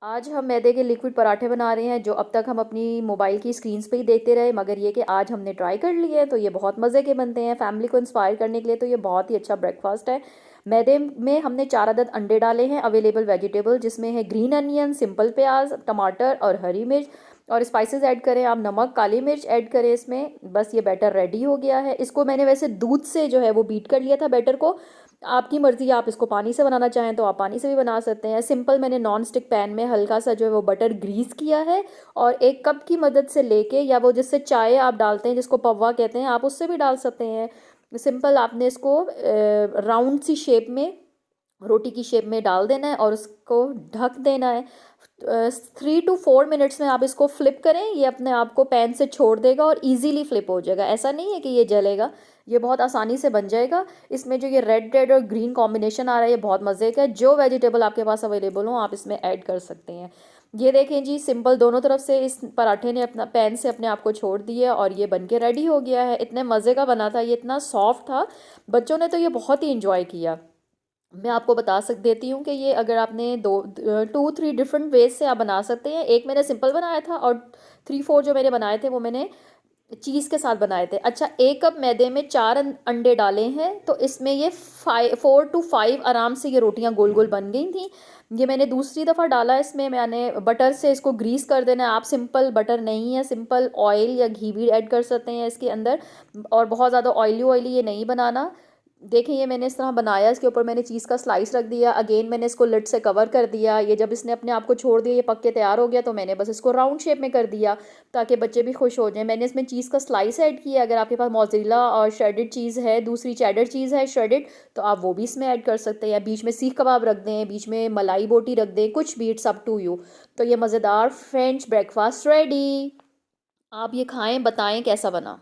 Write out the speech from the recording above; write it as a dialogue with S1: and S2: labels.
S1: आज हम मैदे के लिक्विड पराठे बना रहे हैं जो अब तक हम अपनी मोबाइल की स्क्रीन्स पे ही देखते रहे, मगर ये कि आज हमने ट्राई कर लिए हैं तो ये बहुत मज़े के बनते हैं। फैमिली को इंस्पायर करने के लिए तो ये बहुत ही अच्छा ब्रेकफास्ट है। मैदे में हमने 4 अदद अंडे डाले हैं, अवेलेबल वेजिटेबल जिसमें है ग्रीन अनियन, सिंपल प्याज, टमाटर और हरी मिर्च। और स्पाइसेस ऐड करें आप, नमक, काली मिर्च ऐड करें इसमें। बस ये बैटर रेडी हो गया है। इसको मैंने वैसे दूध से जो है वो बीट कर लिया था बैटर को। आपकी मर्ज़ी, आप इसको पानी से बनाना चाहें तो आप पानी से भी बना सकते हैं। सिंपल मैंने नॉन स्टिक पैन में हल्का सा जो है वो बटर ग्रीस किया है और एक कप की मदद से लेके, या वो जिससे चाय आप डालते हैं जिसको पव्वा कहते हैं, आप उससे भी डाल सकते हैं। सिंपल आपने इसको राउंड सी शेप में, रोटी की शेप में डाल देना है और उसको ढक देना है। 3 to 4 मिनट्स में आप इसको फ्लिप करें, ये अपने आप को पैन से छोड़ देगा और इजीली फ्लिप हो जाएगा। ऐसा नहीं है कि ये जलेगा, ये बहुत आसानी से बन जाएगा। इसमें जो ये रेड रेड और ग्रीन कॉम्बिनेशन आ रहा है ये बहुत मज़े का है। जो वेजिटेबल आपके पास अवेलेबल हो आप इसमें ऐड कर सकते हैं। ये देखें जी, सिंपल दोनों तरफ से इस पराठे ने अपना पैन से अपने आप को छोड़ दिया और ये बन के रेडी हो गया है। इतने मज़े का बना था, ये इतना सॉफ्ट था, बच्चों ने तो ये बहुत ही इंजॉय किया। मैं आपको बता देती हूँ कि ये अगर आपने 2-3 डिफरेंट वेज से आप बना सकते हैं। एक मैंने सिंपल बनाया था और 3-4 जो मैंने बनाए थे वो मैंने चीज़ के साथ बनाए थे। अच्छा, 1 कप मैदे में 4 अंडे डाले हैं तो इसमें ये 4 to 5 आराम से ये रोटियां गोल गोल बन गई थी। ये मैंने दूसरी दफ़ा डाला, इसमें मैंने बटर से इसको ग्रीस कर देना है। आप सिंपल बटर नहीं है, सिंपल ऑयल या घी भी ऐड कर सकते हैं इसके अंदर, और बहुत ज़्यादा ऑयली ऑयली ये नहीं बनाना। देखें, ये मैंने इस तरह बनाया, इसके ऊपर मैंने चीज़ का स्लाइस रख दिया। अगेन मैंने इसको लिड से कवर कर दिया। ये जब इसने अपने आप को छोड़ दिया, ये पक के तैयार हो गया, तो मैंने बस इसको राउंड शेप में कर दिया ताकि बच्चे भी खुश हो जाएं। मैंने इसमें चीज़ का स्लाइस ऐड किया। अगर आपके पास मोज़रेला और श्रेडेड चीज़ है, दूसरी चेडर चीज़ है श्रेडेड, तो आप वो भी इसमें ऐड कर सकते हैं। बीच में सीख कबाब रख दें, बीच में मलाई बोटी रख दें, कुछ भी, इट्स अप टू यू। तो ये मज़ेदार फ्रेंच ब्रेकफास्ट रेडी। आप ये खाएं, बताएं कैसा बना।